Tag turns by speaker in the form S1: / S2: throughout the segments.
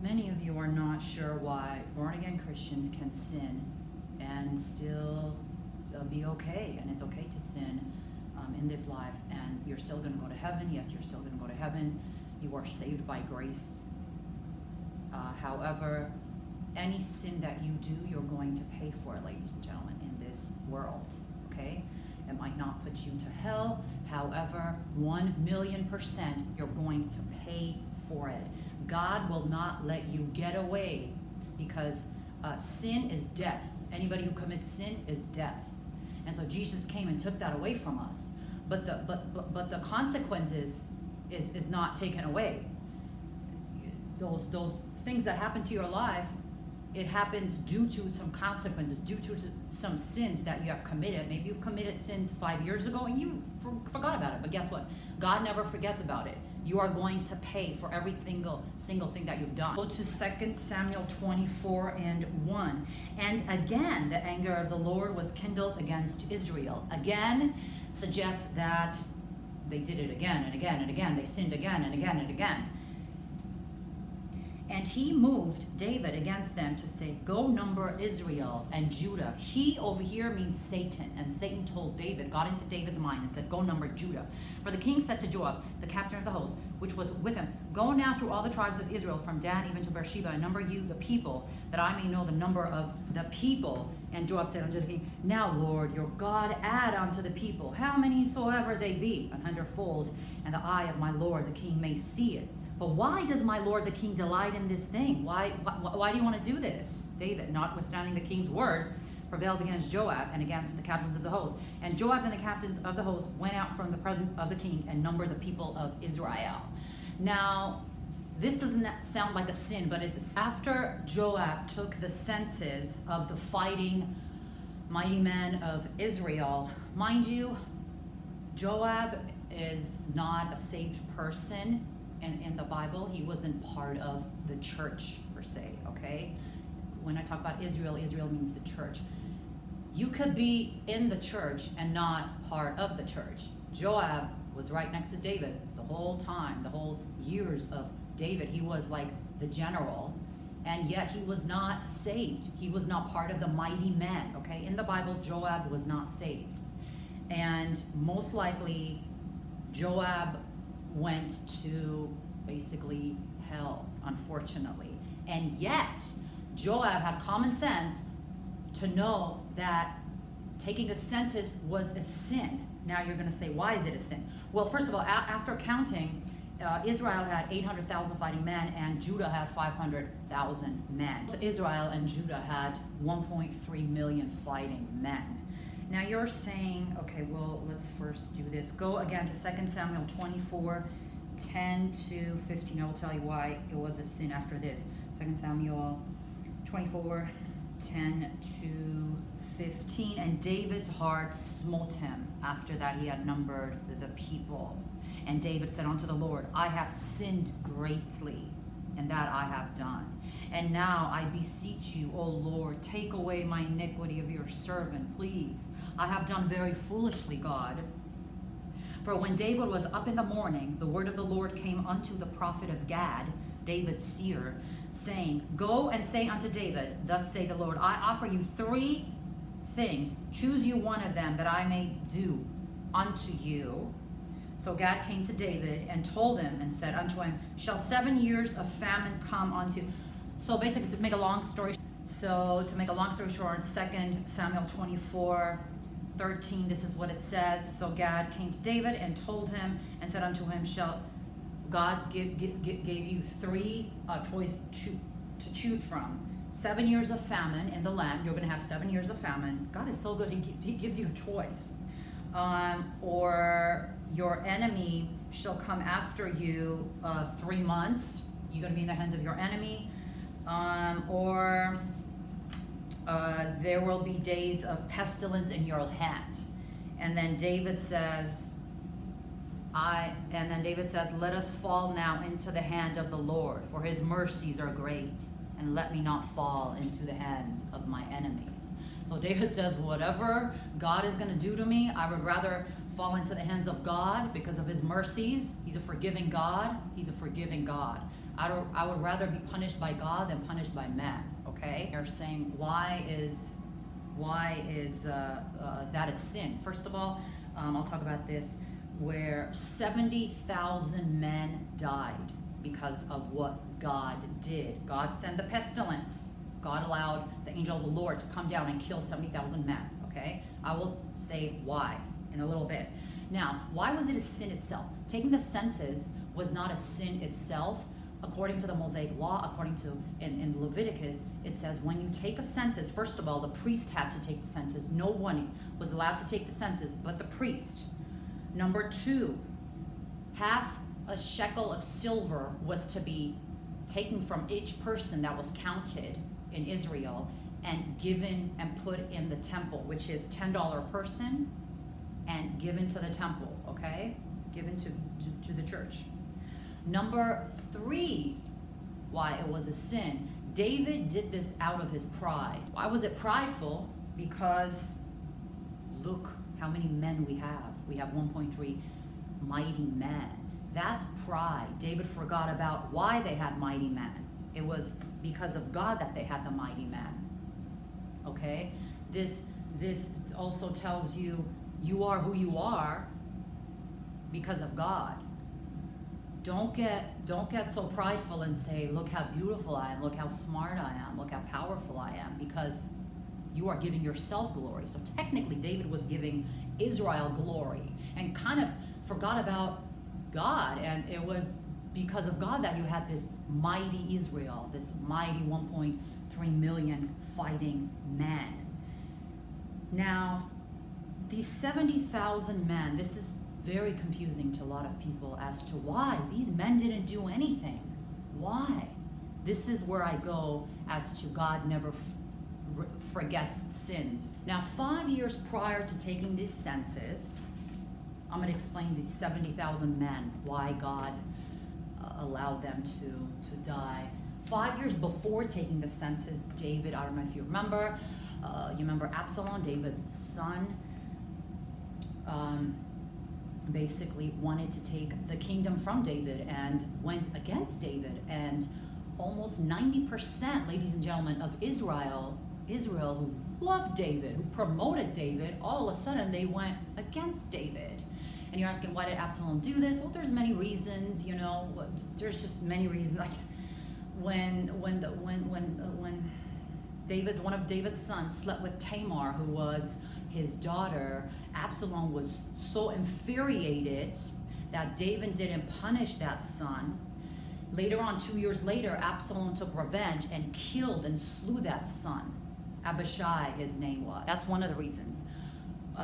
S1: Many of you are not sure why born-again Christians can sin and still be okay, and it's okay to sin in this life, and you're still going to go to heaven. Yes, you're still going to go to heaven. You are saved by grace. However, any sin that you do, you're going to pay for it, ladies and gentlemen, in this world, okay? It might not put you to hell. However, 1,000,000% you're going to pay for it. God will not let you get away, because sin is death. Anybody who commits sin is death. And so Jesus came and took that away from us. But the consequences is not taken away. Those things that happen to your life, it happens due to some consequences, due to some sins that you have committed. Maybe you've committed sins 5 years ago and you forgot about it. But guess what? God never forgets about it. You are going to pay for every single thing that you've done. Go to 2 Samuel 24:1. And again, the anger of the Lord was kindled against Israel. Again suggests that they did it again and again and again. They sinned again and again and again. And he moved David against them to say, go number Israel and Judah. He over here means Satan. And Satan told David, got into David's mind and said, go number Judah. For the king said to Joab, the captain of the host, which was with him, go now through all the tribes of Israel, from Dan even to Beersheba, and number you the people, that I may know the number of the people. And Joab said unto the king, now, Lord, your God, add unto the people, how many soever they be, 100-fold, and the eye of my Lord the king may see it. But why does my lord the king delight in this thing? Why do you want to do this? David, notwithstanding the king's word, prevailed against Joab and against the captains of the host. And Joab and the captains of the host went out from the presence of the king and numbered the people of Israel. Now, this doesn't sound like a sin, but it's after Joab took the census of the fighting mighty men of Israel. Mind you, Joab is not a saved person. And in the Bible, he wasn't part of the church per se, okay? When I talk about Israel, Israel means the church. You could be in the church and not part of the church. Joab was right next to David the whole time, the whole years of David. He was like the general, and yet he was not saved. He was not part of the mighty men, okay? In the Bible, Joab was not saved. And most likely, Joab went to basically hell, unfortunately. And yet, Joab had common sense to know that taking a census was a sin. Now you're going to say, why is it a sin? Well, first of all, after counting, Israel had 800,000 fighting men and Judah had 500,000 men. Israel and Judah had 1.3 million fighting men. Now you're saying, okay, well, let's first do this. Go again to 2 Samuel 24:10-15. I will tell you why it was a sin after this. 2 Samuel 24:10-15. And David's heart smote him after that he had numbered the people. And David said unto the Lord, I have sinned greatly, and that I have done. And now I beseech you, O Lord, take away my iniquity of your servant, please. I have done very foolishly, God. For when David was up in the morning, the word of the Lord came unto the prophet of Gad, David's seer, saying, go and say unto David, thus say the Lord, I offer you 3 things. Choose you one of them, that I may do unto you. So Gad came to David and told him and said unto him, shall 7 years of famine come unto you? So basically, to make a long story short, 2 Samuel 24:13, this is what it says. So Gad came to David and told him and said unto him, shall God gave you 3 choice to choose from. 7 years of famine in the land. You're going to have 7 years of famine. God is so good. He gives you a choice. Or your enemy shall come after you 3 months. You're going to be in the hands of your enemy. Or there will be days of pestilence in your hand. And then David says, let us fall now into the hand of the Lord, for his mercies are great, and let me not fall into the hand of my enemies. So David says, whatever God is going to do to me, I would rather fall into the hands of God because of his mercies. He's a forgiving God. He's a forgiving God. I would rather be punished by God than punished by man. Okay? They're saying, why is that a sin? First of all, I'll talk about this, where 70,000 men died because of what God did. God sent the pestilence. God allowed the angel of the Lord to come down and kill 70,000 men. Okay? I will say why in a little bit. Now, why was it a sin itself? Taking the census was not a sin itself. According to the Mosaic law, according to in Leviticus, it says when you take a census, first of all, the priest had to take the census. No one was allowed to take the census but the priest. Number two, half a shekel of silver was to be taken from each person that was counted in Israel and given and put in the temple, which is $10 a person, and given to the temple, okay? Given to the church. Number three, why it was a sin. David did this out of his pride. Why was it prideful? Because look how many men we have. We have 1.3 mighty men. That's pride. David forgot about why they had mighty men. It was because of God that they had the mighty men. Okay? This also tells you you are who you are because of God. Don't get so prideful and say, look how beautiful I am, look how smart I am, look how powerful I am, because you are giving yourself glory. So technically David was giving Israel glory and kind of forgot about God, and it was because of God that you had this mighty Israel, this mighty 1.3 million fighting men. Now, these 70,000 men, this is very confusing to a lot of people as to why these men didn't do anything. Why? This is where I go as to God never forgets sins. Now, 5 years prior to taking this census, I'm going to explain these 70,000 men, why God allowed them to die. 5 years before taking the census, David, I don't know if you remember Absalom, David's son, basically wanted to take the kingdom from David and went against David. And almost 90%, ladies and gentlemen, of Israel who loved David, who promoted David, all of a sudden they went against David. And you're asking, why did Absalom do this? Well, there's many reasons, there's just many reasons. Like when one of David's sons slept with Tamar, who was his daughter, Absalom was so infuriated that David didn't punish that son. Later on, 2 years later, Absalom took revenge and killed and slew that son. Abishai, his name was. That's one of the reasons.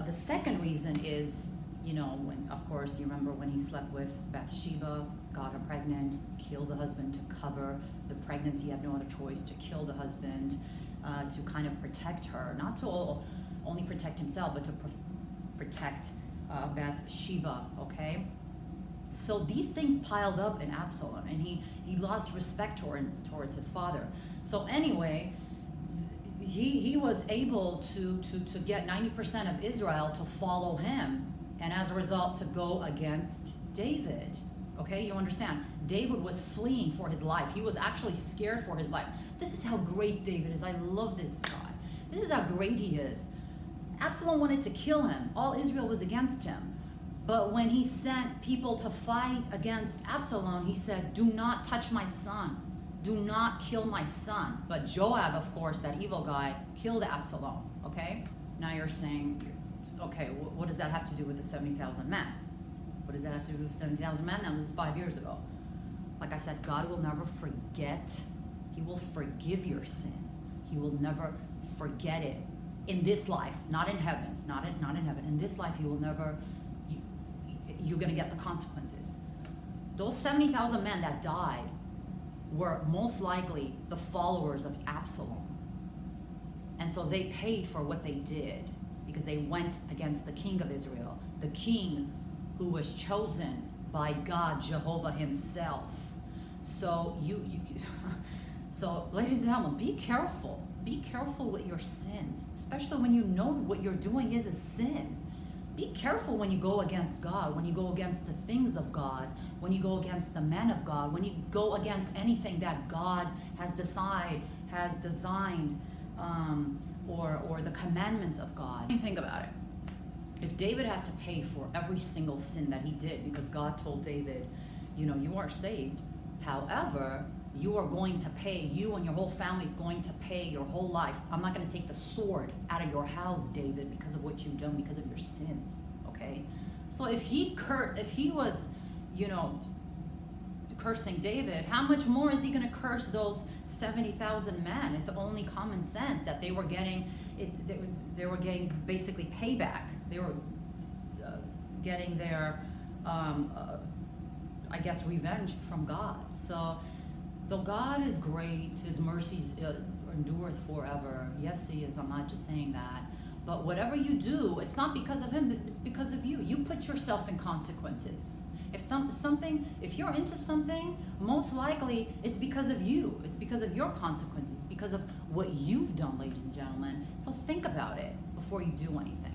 S1: The second reason is, when, of course, you remember when he slept with Bathsheba, got her pregnant, killed the husband to cover the pregnancy. He had no other choice to kill the husband, to kind of protect her, not to only protect himself, but to protect Bathsheba, okay? So these things piled up in Absalom, and he lost respect towards his father. So anyway, he was able to get 90% of Israel to follow him, and as a result to go against David. Okay, you understand? David was fleeing for his life. He was actually scared for his life. This is how great David is. I love this guy. This is how great he is. Absalom wanted to kill him. All Israel was against him. But when he sent people to fight against Absalom, he said, do not touch my son. Do not kill my son. But Joab, of course, that evil guy, killed Absalom. Okay? Now you're saying, okay, what does that have to do with the 70,000 men? What does that have to do with 70,000 men? Now, this is 5 years ago. Like I said, God will never forget. He will forgive your sin. He will never forget it. In this life, not in heaven, not in heaven. In this life, you're going to get the consequences. Those 70,000 men that died were most likely the followers of Absalom. And so they paid for what they did because they went against the king of Israel, the king who was chosen by God, Jehovah himself. So so ladies and gentlemen, be careful. Be careful with your sins, especially when you know what you're doing is a sin. be careful when you go against God, when you go against the things of God, when you go against the men of God, when you go against anything that God has designed, or the commandments of God. Think about it. If David had to pay for every single sin that he did, because God told David, you are saved. However, you are going to pay, you and your whole family is going to pay your whole life. I'm not going to take the sword out of your house, David, because of what you've done, because of your sins. Okay? So if he was, cursing David, how much more is he going to curse those 70,000 men? It's only common sense that they were getting basically payback. They were getting their revenge from God. So though God is great, his mercies endureth forever. Yes, he is. I'm not just saying that. But whatever you do, it's not because of him, it's because of you. You put yourself in consequences. If you're into something, most likely it's because of you. It's because of your consequences, because of what you've done, ladies and gentlemen. So think about it before you do anything.